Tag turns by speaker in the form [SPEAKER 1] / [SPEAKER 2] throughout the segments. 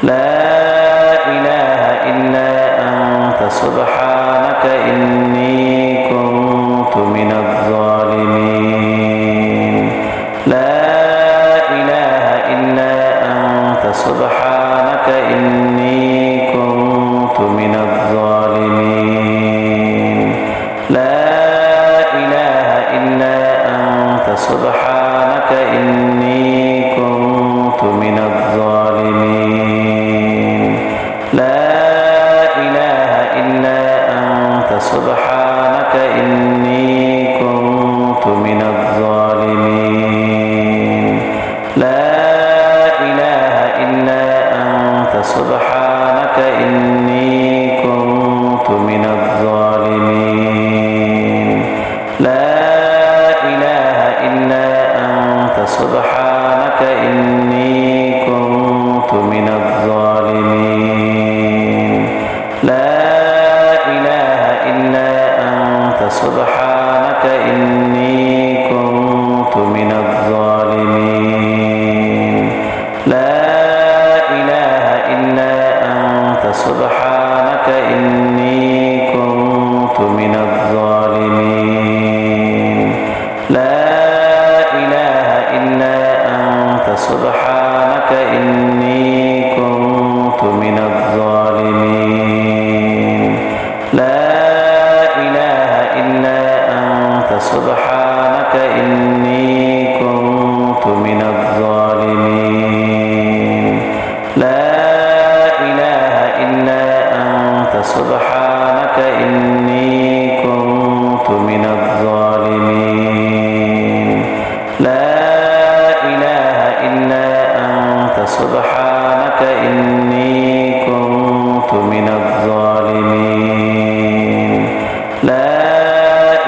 [SPEAKER 1] لا إله إلا أنت سبحانك إني كنت من الظالمين لا إله إلا أنت سبحانك إني كنت من الظالمين لا إله إلا أنت سبحانك إني كنت من الظالمين لا إله إلا أنت سبحانك إني كنت من الظالمين لا إله إلا أنت سبحانك إني كنت من الظالمين لا إله إلا أنت سبحانك إني كنت من الظالمين لا إله إلا أنت سبحانك إني كنت من الظالمين لا إله إلا أنت سبحانك إني كنت من الظالمين لا إله إلا أنت سبحانك إني كنت من الظالمين لا إله إلا أنت سبحانك إني كنت من الظالمين لا إله إلا أنت سبحانك إني كنت من الظالمين لا إله إلا أنت سبحانك إني كنت من الظالمين لا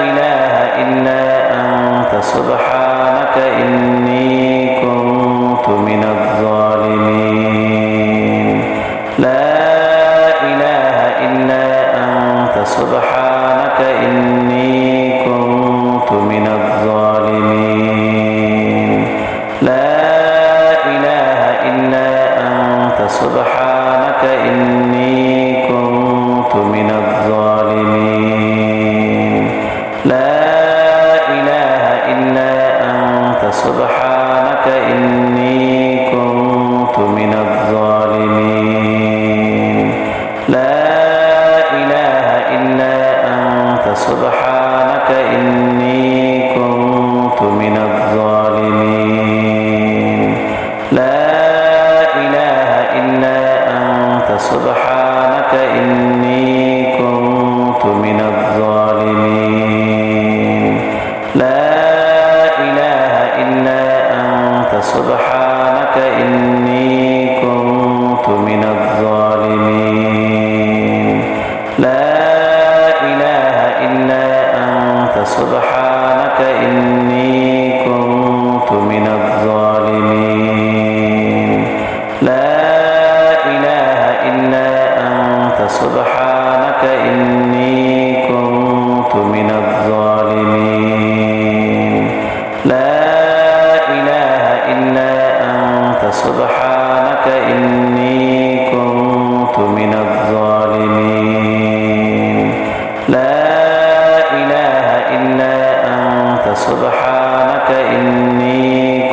[SPEAKER 1] إله إلا أنت سبحانك إني كنت من الظالمين لا إله إلا أنت سبحانك إني كنت من الظالمين لا إله إلا أنت سبحانك إني كنت من الظالمين لا إله إلا أنت سبحانك إني كنت من الظالمين لا إله إلا أنت سبحانك إني كنت من الظالمين لا إله إلا أنت سبحانك إني كنت من الظالمين لا إله إلا أنت سبحانك إني كنت من الظالمين لا إله إلا أنت سبحانك إني كنت من الظالمين لا إله إلا أنت سبحانك إني كنت من الظالمين لا إله إلا أنت سبحانك إني كنت من الظالمين لا إله إلا أنت سبحانك إني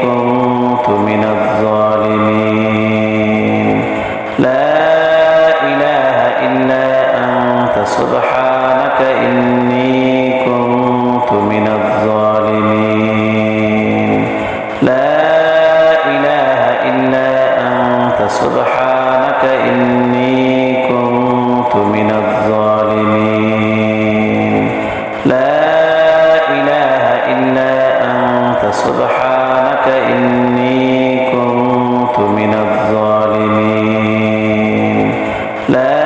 [SPEAKER 1] كنت من الظالمين لا إله إلا أنت سبحانك إني كنت من الظالمين لا إله إلا أنت سبحانك إني كنت من الظالمين لا إله إلا أنت سبحانك إني كنت من الظالمين لا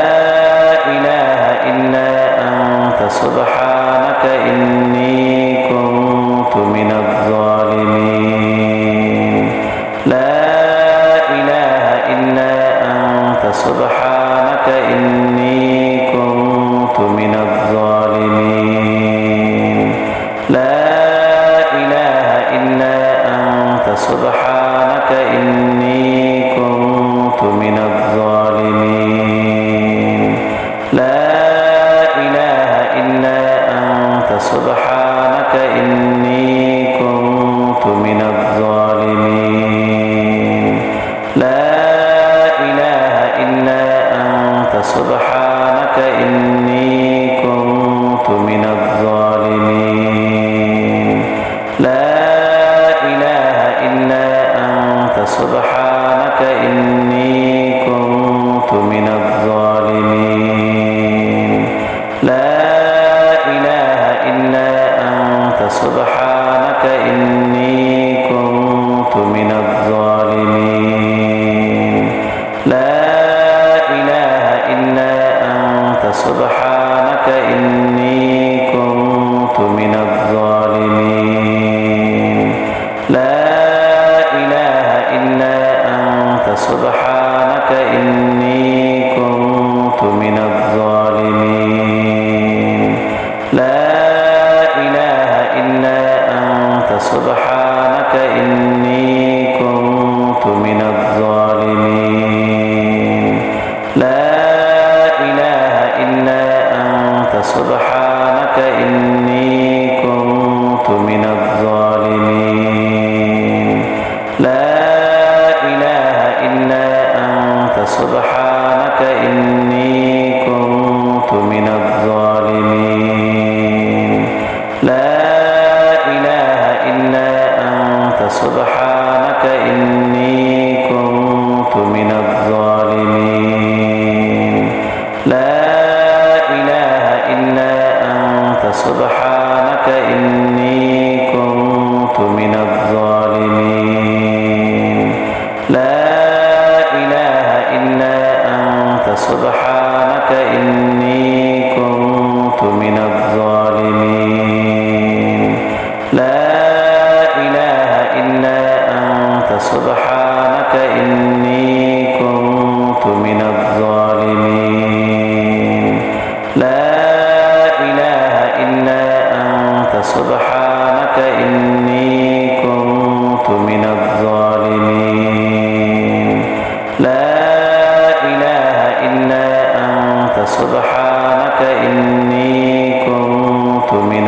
[SPEAKER 1] إله إلا أنت سبحانك إني كنت من الظالمين لا إله إلا أنت سبحانك إني كنت من الظالمين لا إله إلا أنت سبحانك إني كنت من الظالمين سبحانك إني كنت من الظالمين لا إله إلا أنت سبحانك إني كنت من الظالمين لا إله إلا أنت سبحانك إني كنت من الظالمين لا إله إلا أنت سبحانك إني كنت من الظالمين لا إله إلا أنت سبحانك إني كنت من الظالمين لا إله إلا أنت سبحانك إني كنت من الظالمين لا إله إلا أنت سبحانك إني كنت من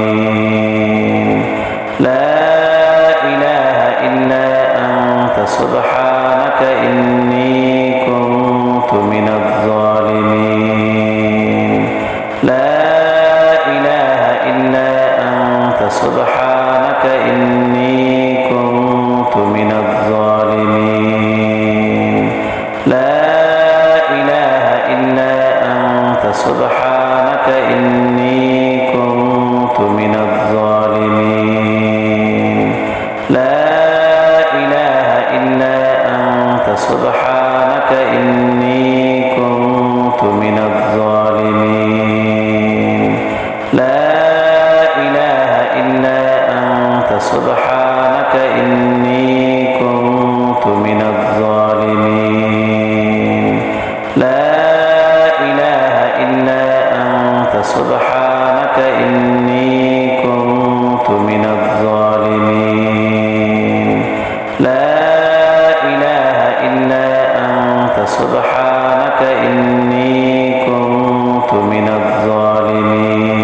[SPEAKER 1] الظالمين لا إله إلا أنت سبحانك إني كنت من الظالمين لا إله إلا أنت سبحانك إني كنت من الظالمين لا إله إلا أنت سبحانك إني كنت من الظالمين لا إله إلا أنت سبحانك إني كنت من الظالمين لا إله إلا أنت سبحانك إني كنت من الظالمين لا إله إلا أنت سبحانك إني كنت من الظالمين لا إله إلا أنت سبحانك إني كنت من الظالمين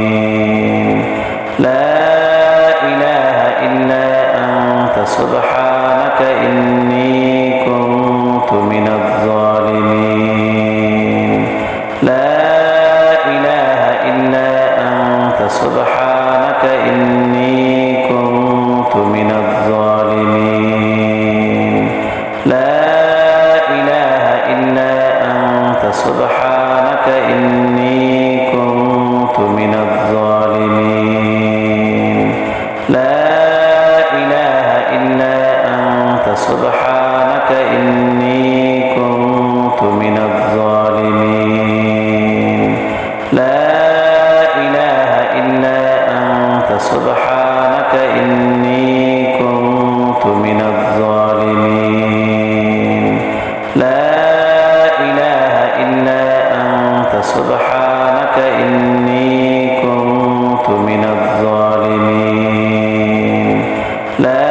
[SPEAKER 1] لا إله إلا أنت سبحانك إني كنت من الظالمين لا إله إلا أنت سبحانك إني كنت من الظالمين لا إله إلا أنت سبحانك إني كنت من الظالمين لا إله إلا أنت سبحانك إني كنت من الظالمين لا إله إلا أنت سبحانك إني كنت من الظالمين لا إله إلا أنت سبحانك إني كنت من الظالمين لا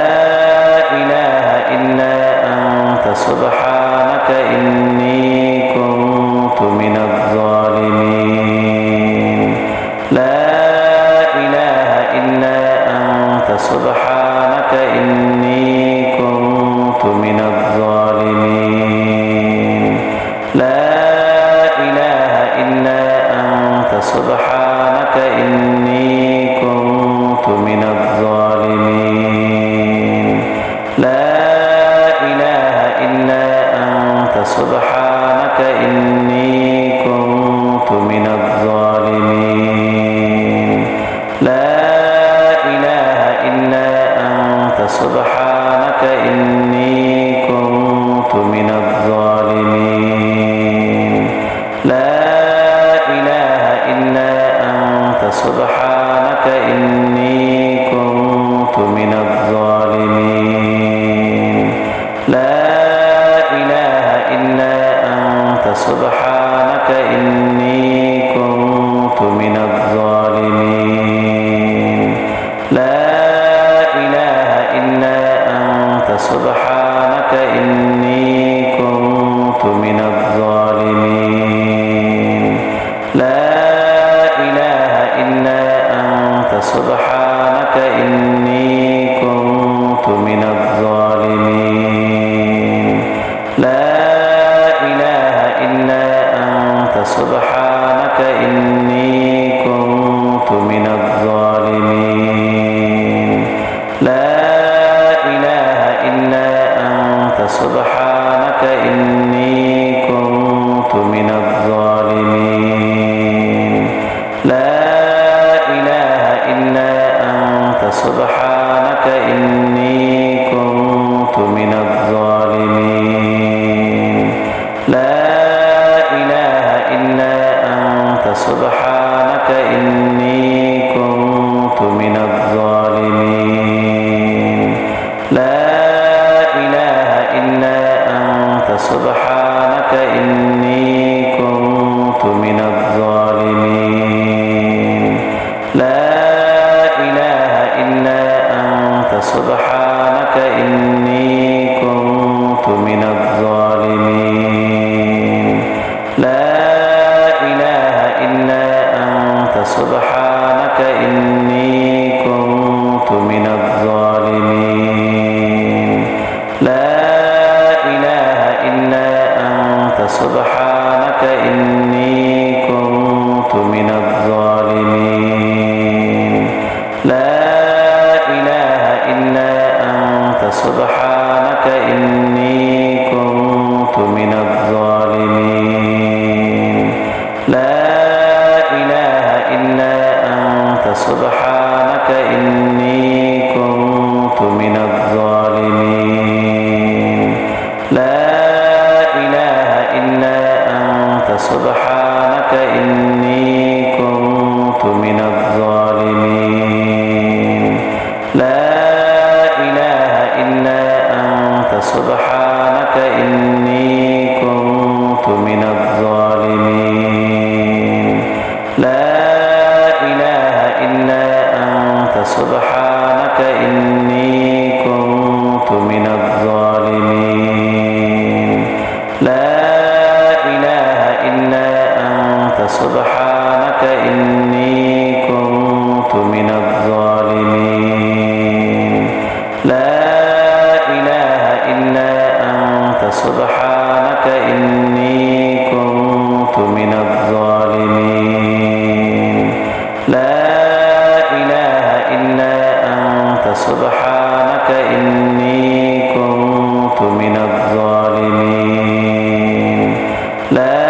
[SPEAKER 1] إله إلا أنت سبحانك إني كنت من الظالمين لا إله إلا أنت سبحانك إني كنت من الظالمين لا إله إلا أنت سبحانك إني كنت من الظالمين لا إله إلا أنت سبحانك إني كنت من الظالمين لا إله إلا أنت سبحانك إني كنت من الظالمين لا إله إلا أنت سبحانك إني كنت من الظالمين لا إله إلا أنت سبحانك إني كنت من الظالمين لا إله إلا أنت سبحانك إني كنت من الظالمين لا إله إلا أنت سبحانك إني كنت من الظالمين لا لا إله إلا أنت سبحانك إني كنت من الظالمين لا إله إلا أنت سبحانك إني كنت من الظالمين لا إله إلا أنت سبحانك إني كنت من الظالمين لا إله إلا أنت سبحانك إني كنت من الظالمين لا إله إلا أنت سبحانك إني كنت من الظالمين لا إله إلا أنت سبحانك إني كنت من الظالمين لا إله إلا أنت سبحانك إني كنت من الظالمين لا إله إلا أنت سبحانك إني كنت من الظالمين لا إله إلا أنت سبحانك إني كنت من الظالمين لا إله إلا أنت سبحانك إني كنت من الظالمين لا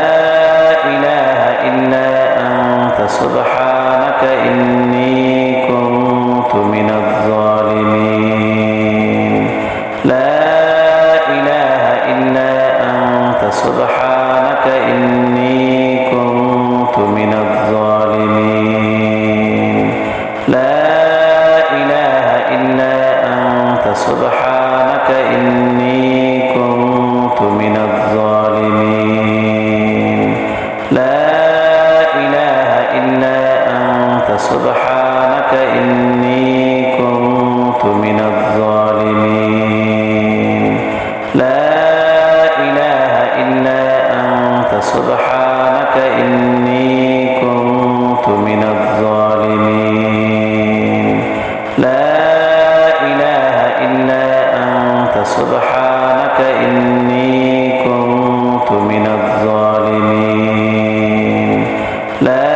[SPEAKER 1] إله إلا أنت سبحانك إني كنت من الظالمين لا إله إلا أنت سبحانك إني كنت من الظالمين لا إله إلا أنت سبحانك إني كنت من الظالمين لا إله إلا أنت سبحانك إني كنت من الظالمين لا إله إلا أنت سبحانك إني كنت من الظالمين لا إله إلا أنت سبحانك إني كنت من الظالمين لا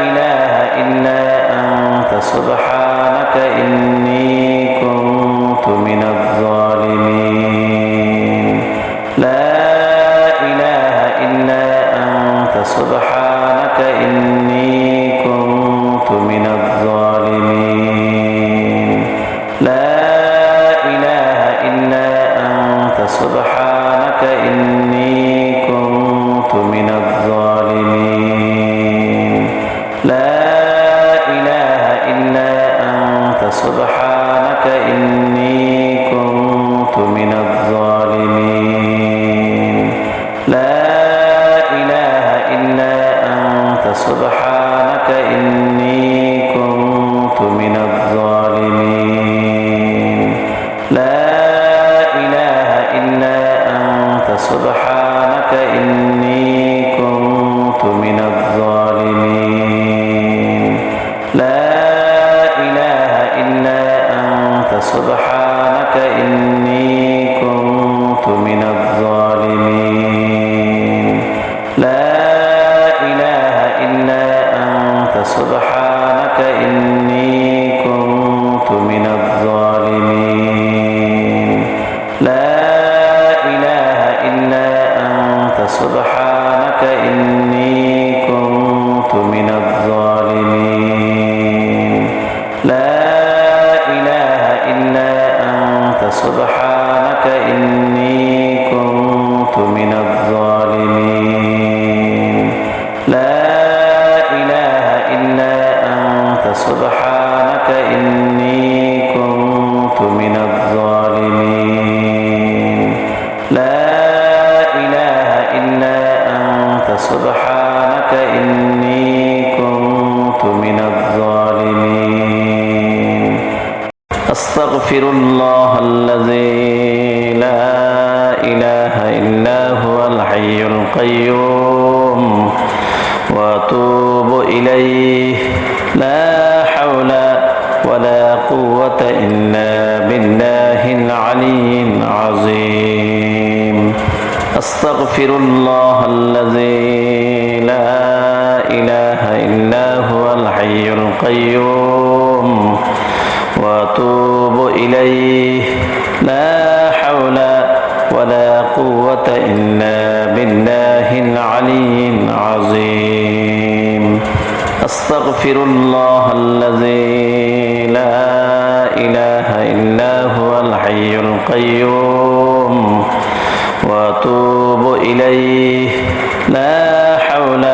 [SPEAKER 1] إله إلا أنت سبحانك إني كنت من الظالمين لا إله إلا أنت سبحانك إني كنت من الظالمين لا إله إلا أنت سبحانك إني كنت من الظالمين لا إله إلا أنت سبحانك إني كنت من الظالمين لا إله إلا أنت سبحانك إني كنت من الظالمين لا إله إلا أنت سبحانك إني كنت من الظالمين لا إله إلا أنت سبحانك إني كنت من الظالمين لا إله إلا أنت سبحانك إني كنت من الظالمين لا إله إلا أنت سبحانك إني كنت من الظالمين لا إله إلا أنت سبحانك إني كنت من الظالمين لا إله إلا أنت سبحانك إني كنت من الظالمين لا إله إلا أنت سبحانك إني كنت من الظالمين أستغفر الله الذي لا إله إلا هو الحي القيوم القيوم وأتوب إليه لا حول ولا قوة إلا بالله العلي العظيم أستغفر الله الذي لا إله إلا هو الحي القيوم وأتوب إليه لا حول ولا قوة إلا بالله العلي العظيم أستغفر الله الذي لا إله إلا هو الحي القيوم وأتوب إليه لا حول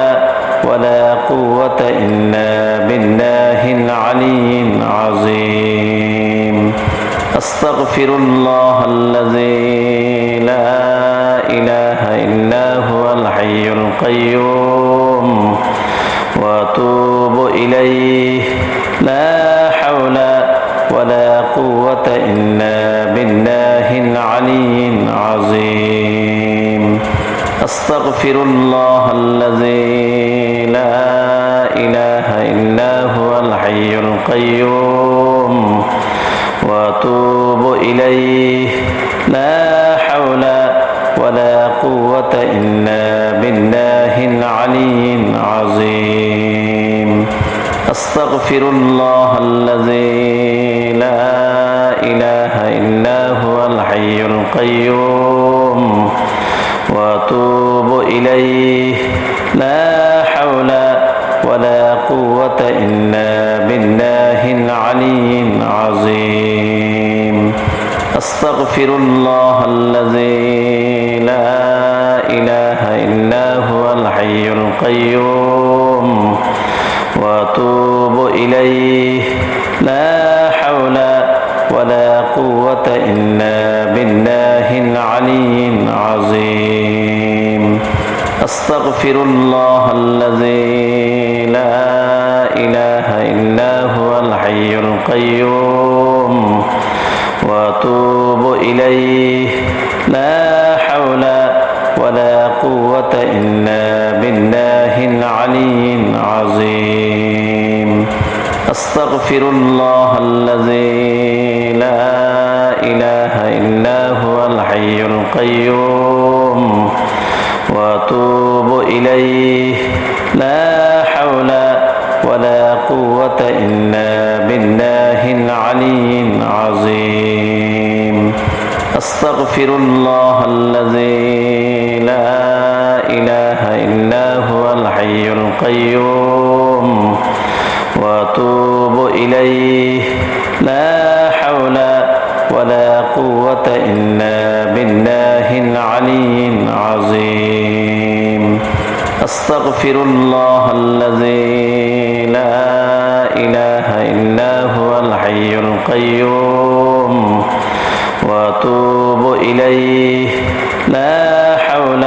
[SPEAKER 1] ولا قوة إلا بالله العلي العظيم أستغفر الله الذي لا إله إلا هو الحي القيوم وأتوب إليه لا حول ولا قوة إلا بالله العلي العظيم أستغفر الله الذي لا إله إلا هو الحي القيوم وأتوب إليه لا حول ولا قوة إلا بالله العلي العظيم أستغفر الله الذي لا إله إلا هو الحي القيوم وأتوب إليه لا حول ولا قوة إلا بالله العلي العظيم أستغفر الله الذي لا إله إلا هو الحي القيوم وأتوب إليه لا حول ولا قوة إلا بالله العلي العظيم أستغفر الله الذي لا إله إلا هو الحي القيوم وأتوب إليه لا حول ولا قوة إلا بالله العلي العظيم أستغفر الله الذي لا إله إلا هو الحي القيوم وأتوب إليه لا حول ولا قوة إلا بالله العلي العظيم أستغفر الله الذي لا إله إلا هو الحي القيوم وأتوب إليه لا حول ولا قوة إلا بالله العلي العظيم أستغفر الله الذي لا إله إلا هو الحي القيوم وأتوب إليه لا حول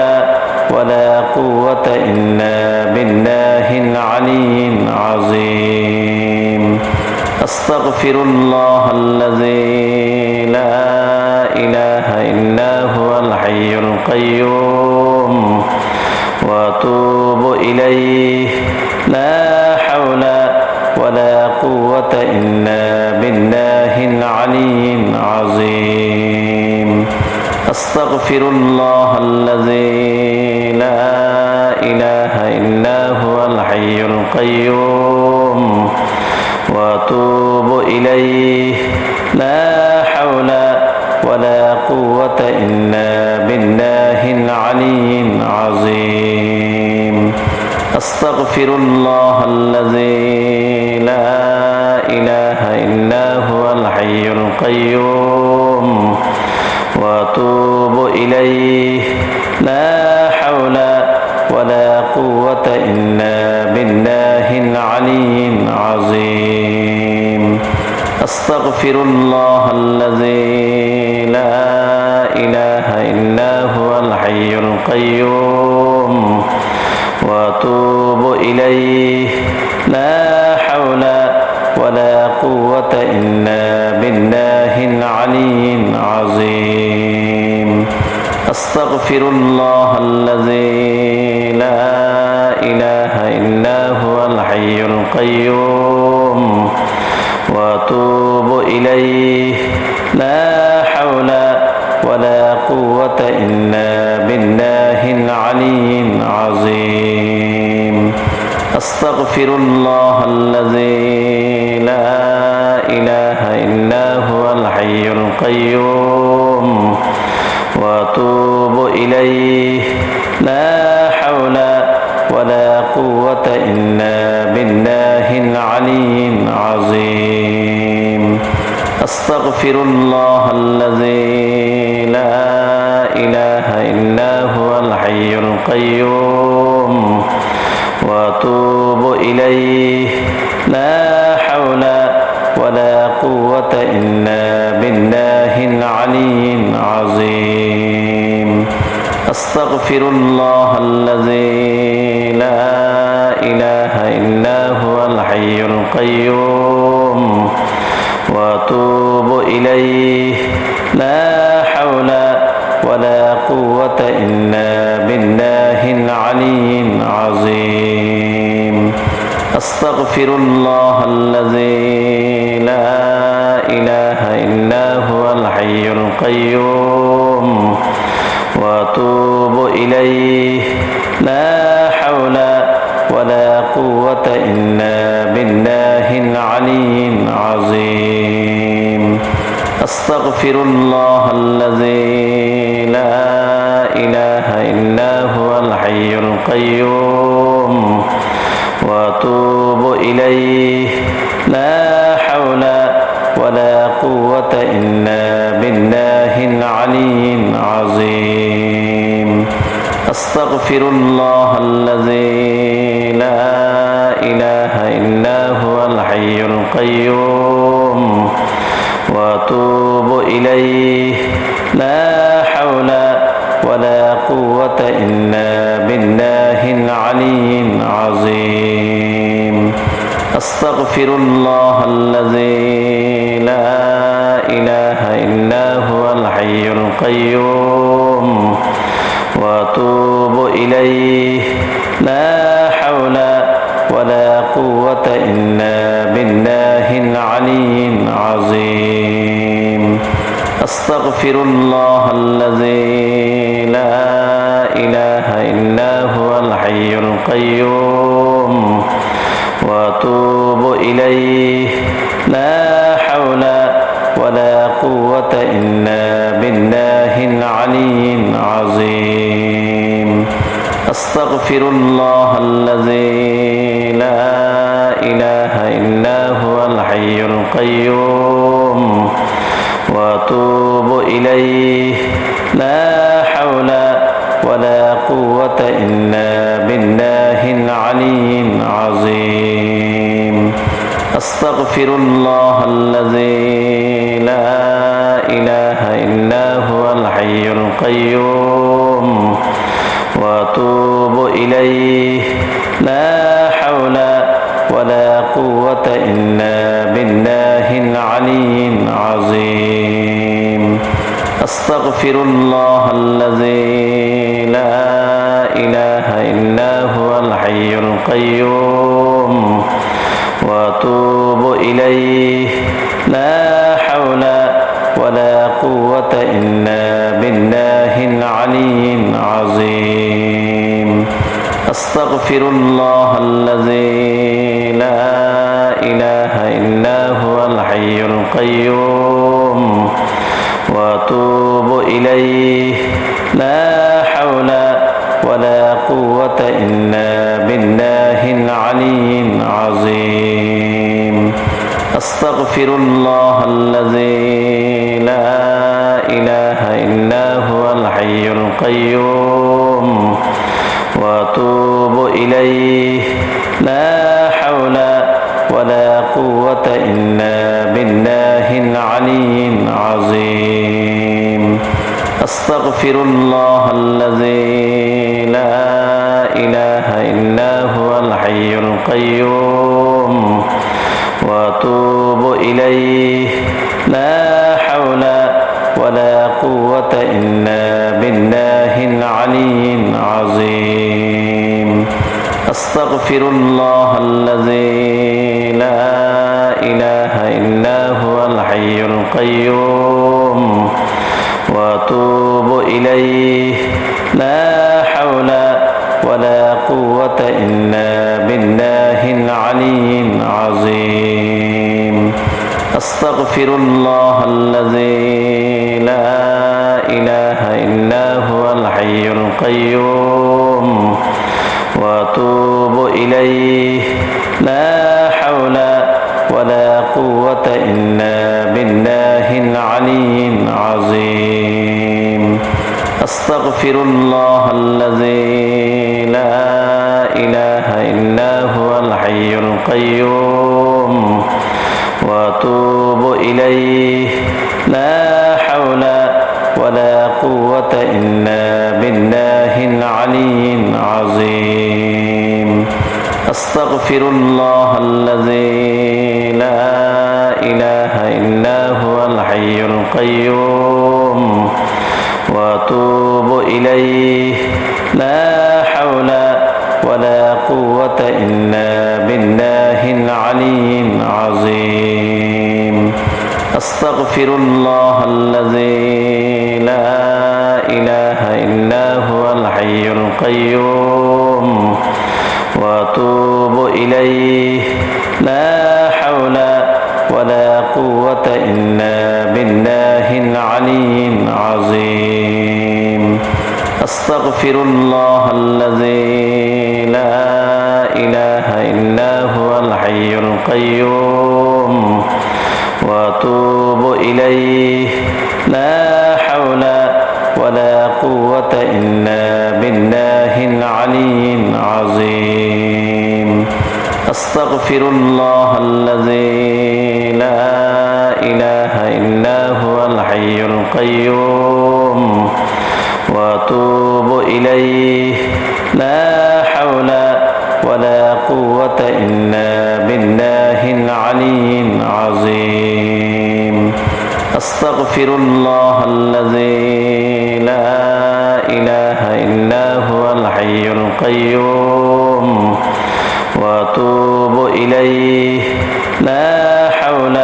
[SPEAKER 1] ولا قوة إلا بالله العلي العظيم أستغفر الله الذي لا إله إلا هو الحي القيوم وأتوب إليه لا حول ولا قوة إلا بالله العلي العظيم أستغفر الله الذي لا إله إلا هو الحي القيوم وأتوب إليه لا حول ولا قوة إلا بالله العلي العظيم أستغفر الله الذي لا إله إلا هو الحي القيوم وأتوب إليه لا حول ولا قوة إلا بالله العلي العظيم أستغفر الله الذي لا إله إلا هو الحي القيوم وأتوب إليه لا حول ولا قوة إلا بالله العلي العظيم أستغفر الله الذي القيوم وأتوب إليه لا حول ولا قوة إلا بالله العلي العظيم أستغفر الله الذي لا إله إلا هو الحي القيوم وأتوب إليه لا حول ولا قوة إلا بالله العلي العظيم أستغفر الله الذي لا إله إلا هو الحي القيوم وأتوب إليه لا حول ولا قوة إلا بالله العلي العظيم أستغفر الله الذي لا إله إلا هو الحي القيوم وأتوب إليه لا حول ولا قوة إلا بالله العلي العظيم أستغفر الله الذي لا إله إلا هو الحي القيوم وأتوب إليه لا حول ولا قوة إلا بالله العلي العظيم أستغفر الله الذي لا إله إلا هو الحي القيوم وأتوب إليه لا حول ولا قوة إلا بالله العلي العظيم أستغفر الله الذي لا إله إلا هو الحي القيوم وأتوب إليه لا حول ولا قوة إلا بالله العلي العظيم أستغفر الله الذي لا إله إلا هو الحي القيوم وأتوب إليه لا حول ولا قوة إلا بالله العلي العظيم أستغفر الله الذي لا إله إلا هو الحي القيوم وأتوب إليه لا حول ولا قوة إلا بالله العلي العظيم أستغفر الله الذي لا إله إلا هو الحي القيوم وأتوب إليه لا حول ولا قوة إلا بالله العلي العظيم أستغفر الله الذي لا إله إلا هو الحي القيوم وأتوب إليه لا حول ولا قوة إلا بالله العلي العظيم أستغفر الله الذي لا إله إلا هو الحي القيوم وأتوب إليه لا حول ولا قوة إلا بالله العلي العظيم أستغفر الله الذي لا إله إلا هو الحي القيوم وأتوب إليه لا حول ولا قوة إلا بالله العلي العظيم أستغفر الله الذي لا إله إلا هو الحي القيوم وأتوب إليه لا حول ولا قوة إلا بالله العلي العظيم أستغفر الله الذي لا إله إلا هو الحي القيوم وأتوب إليه لا حول ولا قوة إلا بالله العلي العظيم أستغفر الله الذي لا إله إلا هو الحي القيوم وأتوب إليه لا حول ولا قوة إلا بالله العلي العظيم أستغفر الله الذي لا إله إلا هو الحي القيوم وأتوب إليه لا حول ولا قوة إلا بالله العلي العظيم أستغفر الله الذي لا إله إلا هو الحي القيوم وأتوب إليه لا حول ولا قوة إلا بالله العلي العظيم أستغفر الله الذي لا إله إلا هو الحي القيوم وأتوب إليه لا حول ولا قوة إلا بالله العلي العظيم أستغفر الله الذي لا إله إلا هو الحي القيوم وأتوب إليه لا حول ولا قوة إلا بالله العلي العظيم أستغفر الله الذي لا إله إلا هو الحي القيوم وأتوب إليه لا حول ولا قوة إلا بالله العلي العظيم أستغفر الله الذي لا إله إلا هو الحي القيوم وأتوب إليه لا حول ولا قوة إلا بالله العلي العظيم أستغفر الله الذي لا إله إلا هو الحي القيوم وأتوب إليه لا حول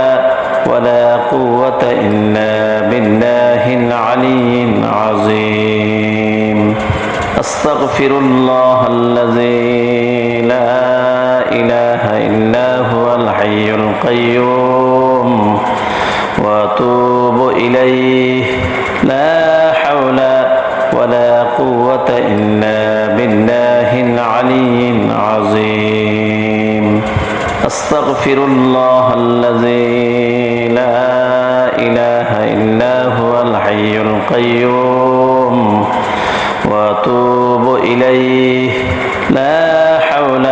[SPEAKER 1] ولا قوة إلا بالله العلي العظيم أستغفر الله الذي لا إله إلا هو الحي القيوم وأتوب إليه لا حول ولا قوة إلا بالله العلي العظيم أستغفر الله الذي لا إله إلا هو الحي القيوم وأتوب إليه لا حول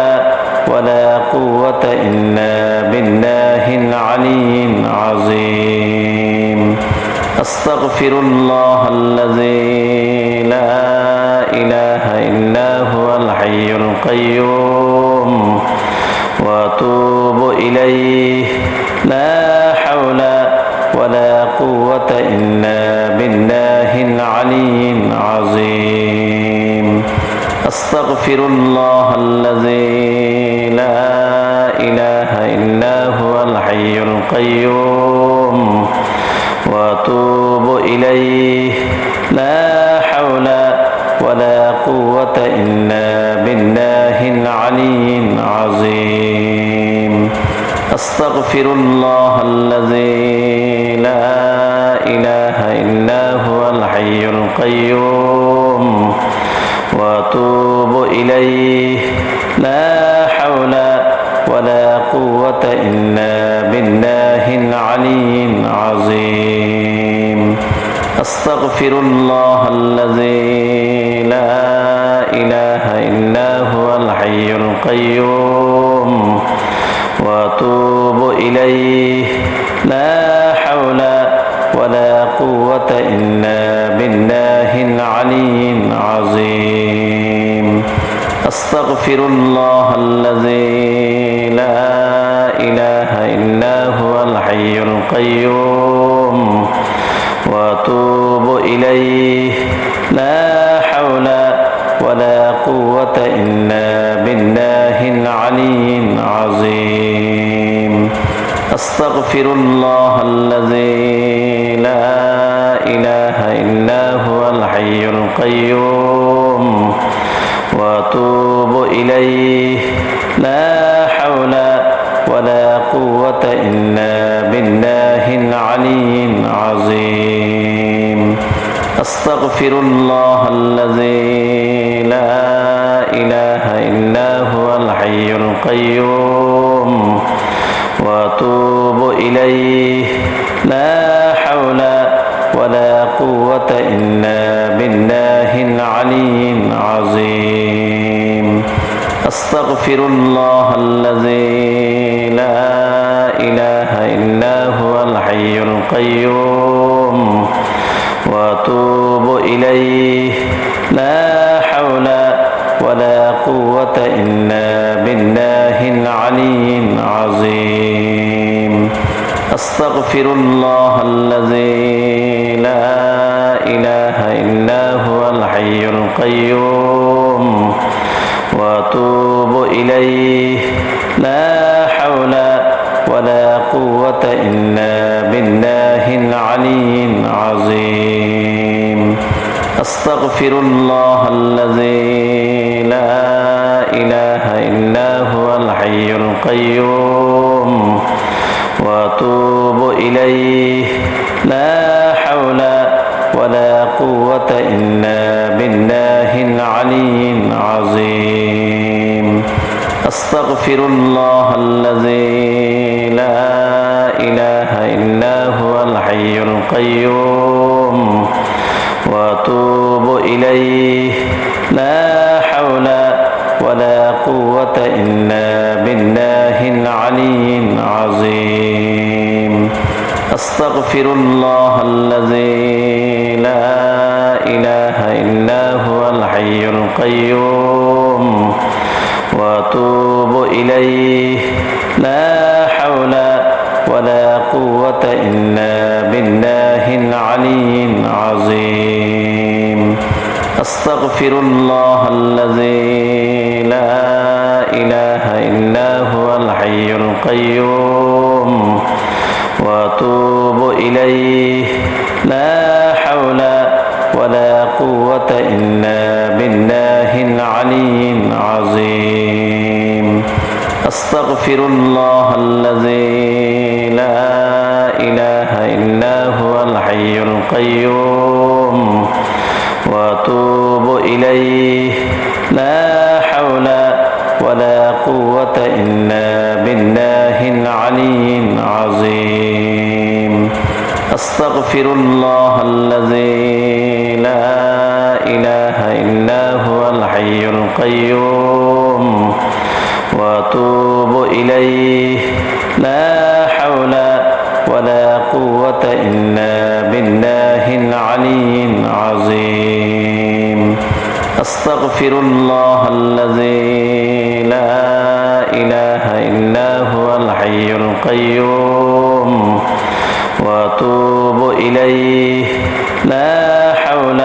[SPEAKER 1] ولا قوة إلا بالله العلي العظيم أستغفر الله الذي لا إله إلا هو الحي القيوم وأتوب إليه لا حول ولا قوة إلا بالله العلي العظيم أستغفر الله الذي لا إله إلا هو الحي القيوم وأتوب إليه لا حول ولا قوة إلا بالله العلي العظيم أستغفر الله الذي لا إله إلا هو الحي القيوم وأتوب إليه لا حول ولا قوة إلا بالله العلي العظيم أستغفر الله الذي لا إله إلا هو الحي القيوم وأتوب إليه لا حول ولا قوة إلا بالله العلي العظيم أستغفر الله الذي لا إله إلا هو الحي القيوم وأتوب إليه لا حول ولا قوة إلا بالله العلي العظيم أستغفر الله الذي لا إله إلا هو الحي القيوم وأتوب إليه لا حول ولا قوة إلا بالله العلي العظيم أستغفر الله الذي لا إله إلا هو الحي القيوم وأتوب إليه لا حول ولا قوة إلا بالله العلي العظيم أستغفر الله الذي لا إله إلا هو الحي القيوم وأتوب إليه لا حول ولا قوة إلا بالله العلي العظيم أستغفر الله الذي لا إله إلا هو الحي القيوم وأتوب إليه لا حول ولا قوة إلا بالله العلي العظيم أستغفر الله الذي لا إله إلا هو الحي القيوم وأتوب إليه لا حول ولا قوة إلا بالله العلي العظيم أستغفر الله الذي لا إله إلا هو الحي القيوم وأتوب إليه لا حول ولا قوة إلا بالله العلي العظيم أستغفر الله الذي لا إله إلا هو الحي القيوم وأتوب إليه لا حول ولا قوة إلا بالله العلي العظيم أستغفر الله الذي لا إله إلا هو الحي القيوم وأتوب إليه لا حول ولا قوة إلا بالله العلي العظيم أستغفر الله الذي لا إله إلا هو الحي القيوم وأتوب إليه لا حول ولا قوة إلا بالله العلي العظيم أستغفر الله الذي لا إله إلا هو الحي القيوم وأتوب إليه لا حول ولا قوة إلا بالله العلي العظيم أستغفر الله الذي لا إله إلا هو الحي القيوم وأتوب إليه لا حول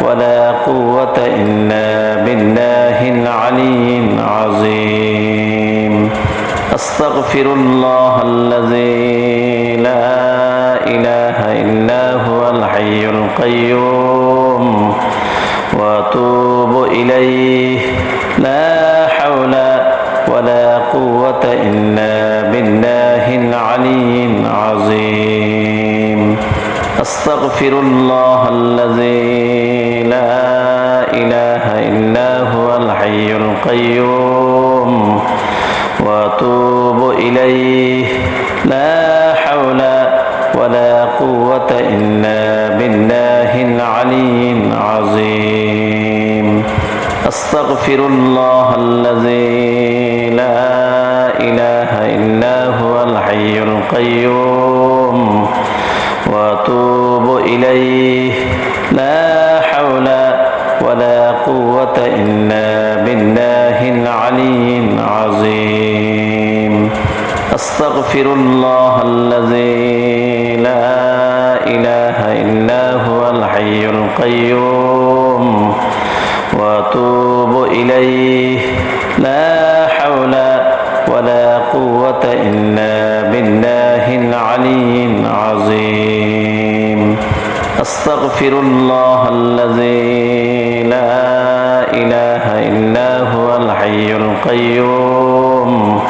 [SPEAKER 1] ولا قوة إلا بالله العلي العظيم أستغفر الله الذي لا إله إلا هو الحي القيوم وأتوب إليه لا حول ولا قوة إلا بالله العلي العظيم أستغفر الله الذي لا إله إلا هو الحي القيوم وأتوب إليه لا حول ولا قوة إلا بالله العلي العظيم أستغفر الله الذي لا إله إلا هو الحي القيوم وأتوب إليه لا حول ولا قوة إلا بالله العلي العظيم أستغفر الله الذي لا إله إلا هو الحي القيوم وأتوب إليه لا حول ولا قوة إلا بالله العلي العظيم أستغفر الله الذي لا إله إلا هو الحي القيوم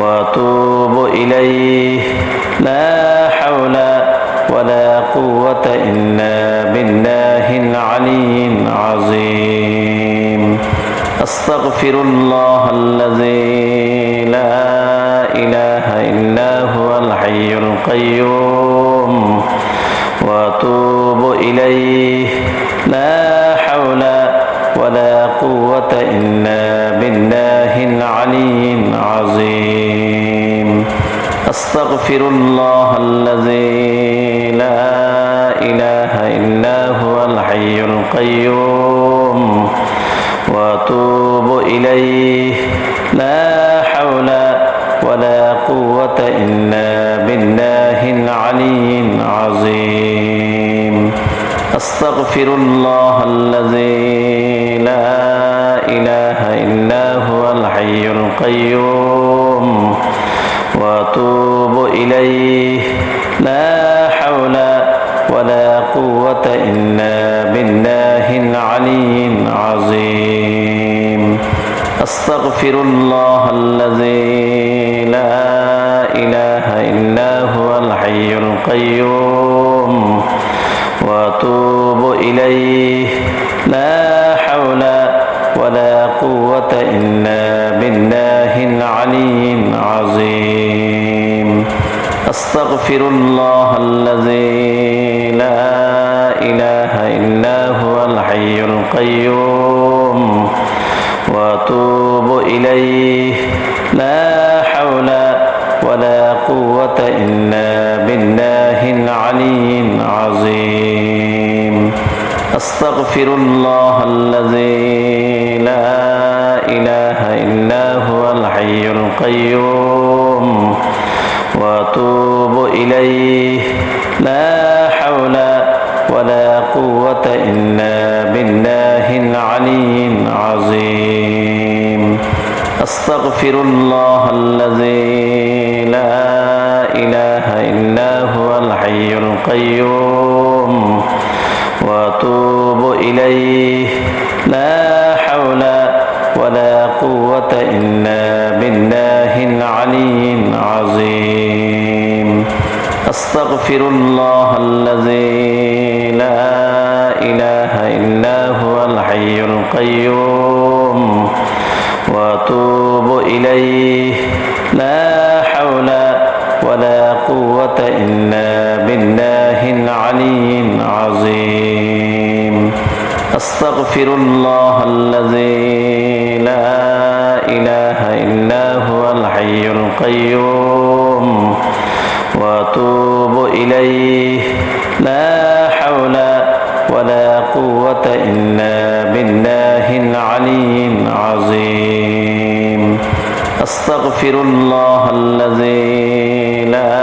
[SPEAKER 1] وأتوب إليه لا حول ولا قوة إلا بالله العلي العظيم أستغفر الله الذي لا إله إلا هو الحي القيوم وأتوب إليه لا حول ولا قوة إلا بالله العلي العظيم أستغفر الله الذي لا إله إلا هو الحي القيوم وأتوب إليه لا حول ولا قوة إلا بالله العلي العظيم أستغفر الله الذي لا إله إلا هو الحي القيوم وأتوب إليه لا حول ولا قوة إلا بالله العلي العظيم أستغفر الله الذي لا إله إلا هو الحي القيوم وأتوب إليه لا حول ولا قوة إلا بالله العلي العظيم أستغفر الله الذي لا إله إلا هو الحي القيوم وأتوب إليه لا حول ولا قوة إلا بالله العلي العظيم أستغفر الله الذي لا إله إلا هو الحي القيوم وأتوب إليه لا حول ولا قوة إلا بالله العلي العظيم أستغفر الله الذي لا إله إلا هو الحي القيوم وأتوب إليه لا حول ولا قوة إلا بالله العلي العظيم أستغفر الله الذي لا إله إلا هو الحي القيوم وأتوب إليه لا حول ولا قوة إلا بالله العلي العظيم أستغفر الله الذي لا إله إلا هو الحي القيوم وأتوب إليه لا حول ولا قوة إلا بالله العلي العظيم أستغفر الله الذي لا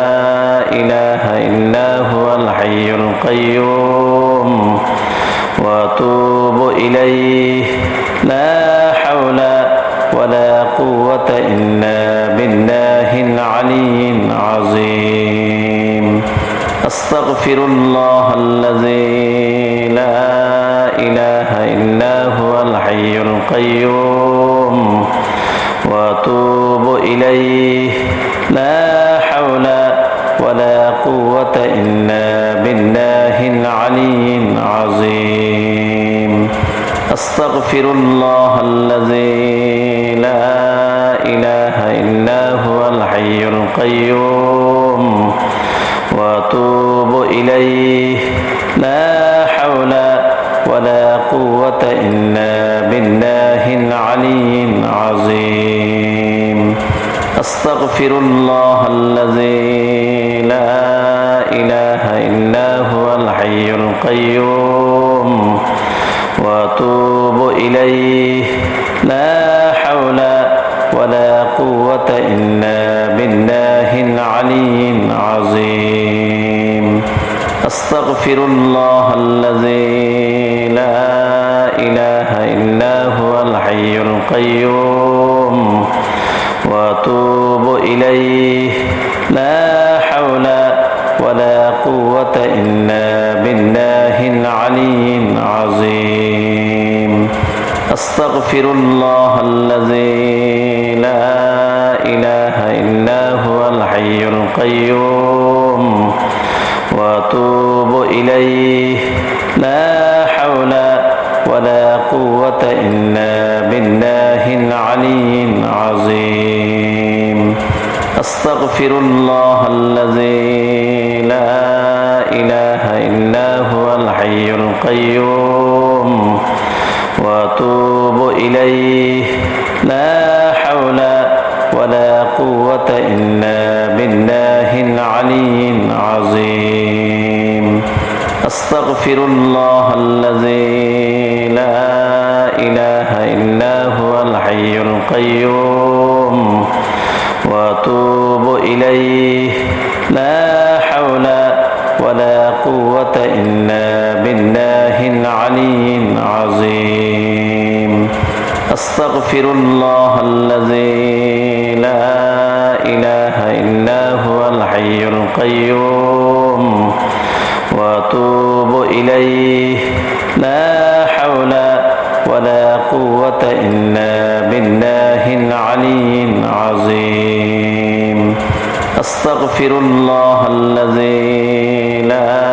[SPEAKER 1] إله إلا هو الحي القيوم وأتوب إليه لا حول ولا قوة إلا بالله العلي العظيم أستغفر الله الذي لا إله إلا هو الحي القيوم وأتوب إليه لا حول ولا قوة إلا بالله العلي العظيم أستغفر الله الذي لا إله إلا هو الحي القيوم وأتوب إليه لا حول ولا قوة إلا بالله العلي العظيم أستغفر الله الذي لا إله إلا هو الحي القيوم وأتوب إليه لا حول ولا قوة إلا بالله العلي العظيم أستغفر الله الذي لا إله إلا هو الحي الحي القيوم وأتوب إليه لا حول ولا قوة إلا بالله العلي العظيم أستغفر الله الذي لا إله إلا هو الحي القيوم وأتوب إليه لا حول ولا قوة إلا بالله العلي العظيم أستغفر الله الذي لا إله إلا هو الحي القيوم وأتوب إليه لا حول ولا قوة إلا بالله العلي العظيم أستغفر الله الذي لا إله إلا هو الحي القيوم وأتوب إليه لا حول ولا قوة إلا بالله العلي العظيم أستغفر الله الذي لا إله إلا هو الحي القيوم وأتوب إليه لا حول ولا قوة إلا بالله العلي العظيم أستغفر الله الذي لا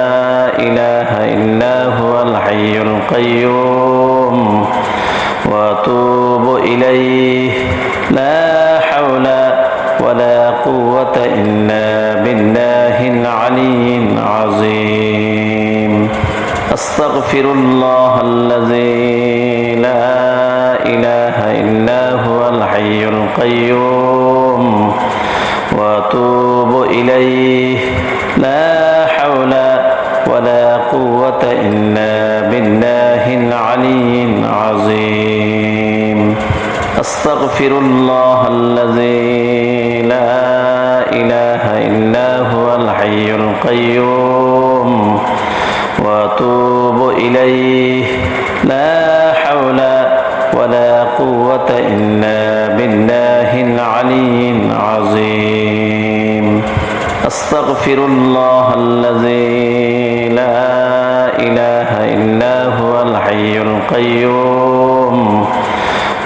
[SPEAKER 1] إله إلا هو الحي القيوم وأتوب إليه لا حول ولا قوة إلا بالله العلي العظيم أستغفر الله الذي لا إله إلا هو الحي القيوم وأتوب إليه لا حول ولا قوة إلا بالله العلي العظيم أستغفر الله الذي لا إله إلا هو الحي القيوم وأتوب إليه لا حول ولا قوة إلا بالله العلي العظيم أستغفر الله الذي لا إله إلا هو الحي القيوم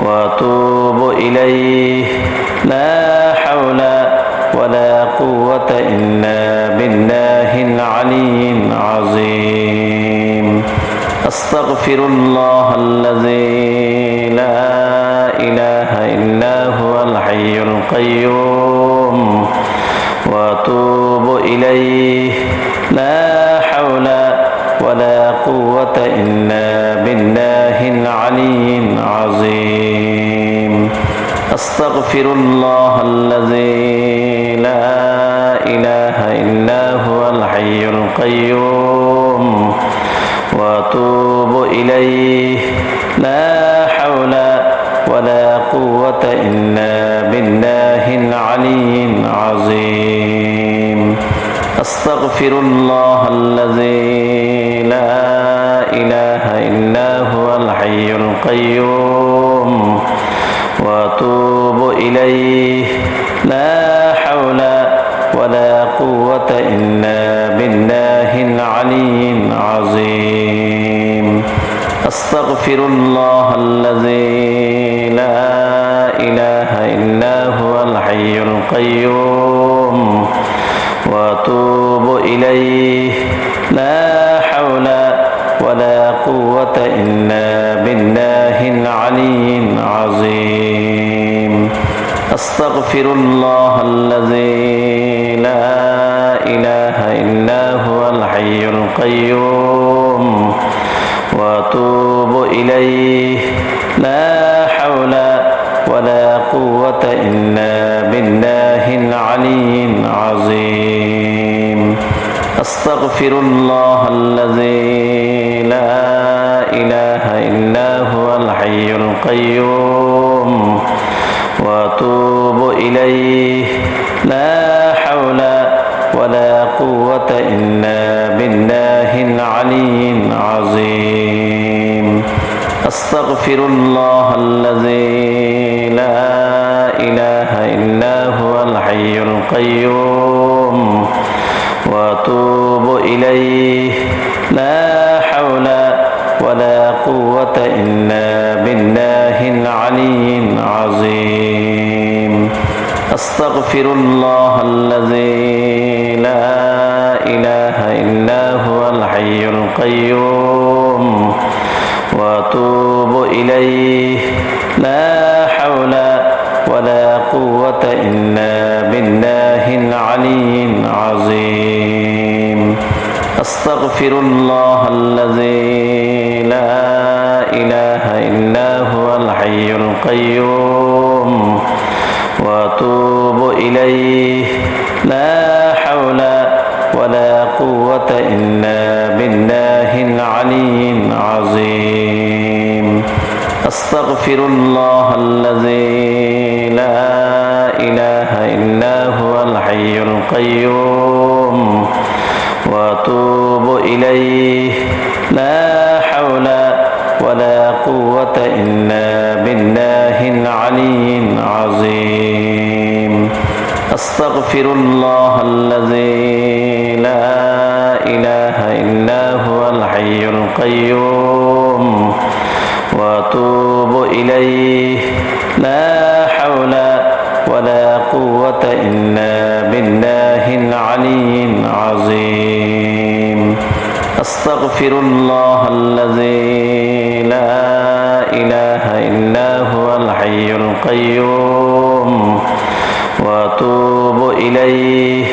[SPEAKER 1] وأتوب إليه لا حول ولا قوة إلا بالله العلي العظيم أستغفر الله الذي لا إله إلا هو الحي القيوم وأتوب إليه لا حول ولا قوة إلا بالله العلي العظيم أستغفر الله الذي لا إله إلا هو الحي القيوم وأتوب إليه لا حول ولا قوة إلا بالله العلي العظيم أستغفر الله الذي لا إله إلا هو الحي القيوم وأتوب إليه لا حول ولا قوة إلا بالله العلي العظيم أستغفر الله الذي لا إله إلا هو الحي القيوم وأتوب إليه لا حول ولا قوة إلا بالله العلي العظيم أستغفر الله الذي لا إله إلا هو الحي القيوم وأتوب إليه لا حول ولا قوة إلا بالله العلي العظيم أستغفر الله الذي لا إله إلا هو الحي القيوم وأتوب إليه لا حول ولا قوة إلا بالله العلي العظيم أستغفر الله الذي لا إله إلا هو الحي القيوم وأتوب إليه لا حول ولا قوة إلا بالله العلي العظيم أستغفر الله الذي لا إله إلا هو الحي القيوم وأتوب إليه لا حول ولا قوة إلا بالله العلي العظيم أستغفر الله الذي لا إله إلا هو الحي القيوم وأتوب إليه لا حول ولا قوة إلا بالله العلي العظيم أستغفر الله الذي لا إله إلا هو الحي القيوم وأتوب إليه لا حول ولا قوة إلا بالله العلي العظيم أستغفر الله الذي لا إله إلا هو الحي القيوم وأتوب إليه لا حول ولا قوة إلا بالله العلي العظيم أستغفر الله الذي لا إله إلا هو الحي القيوم وأتوب إليه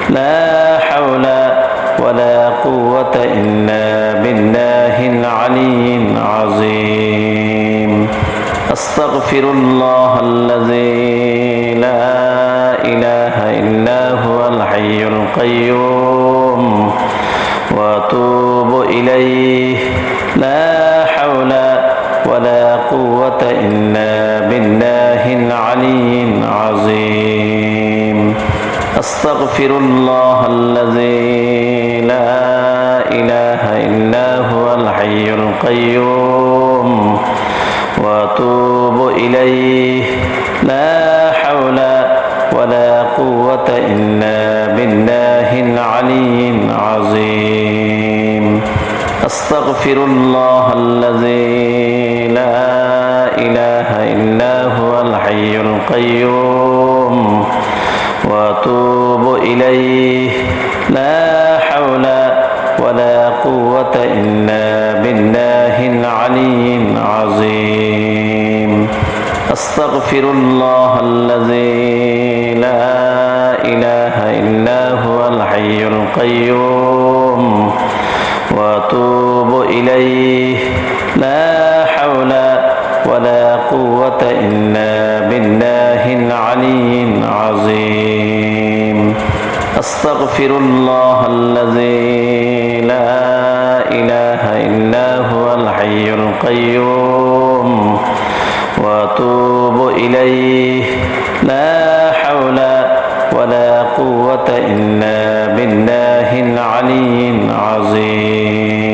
[SPEAKER 1] لا حول ولا قوة إلا بالله العلي العظيم أستغفر الله الذي لا إله إلا هو الحي القيوم وأتوب إليه لا حول ولا قوة إلا بالله العلي العظيم أستغفر الله الذي لا إله إلا هو الحي القيوم وأتوب إليه لا حول ولا قوة إلا بالله العلي العظيم أستغفر الله الذي لا إله إلا هو الحي القيوم وأتوب إليه لا حول ولا قوة إلا بالله العلي العظيم أستغفر الله الذي لا إله إلا هو الحي القيوم وأتوب إليه لا حول ولا قوة إلا بالله العلي العظيم أستغفر الله الذي لا إله إلا هو الحي القيوم وأتوب إليه لا حول ولا قوة إلا بالله العلي العظيم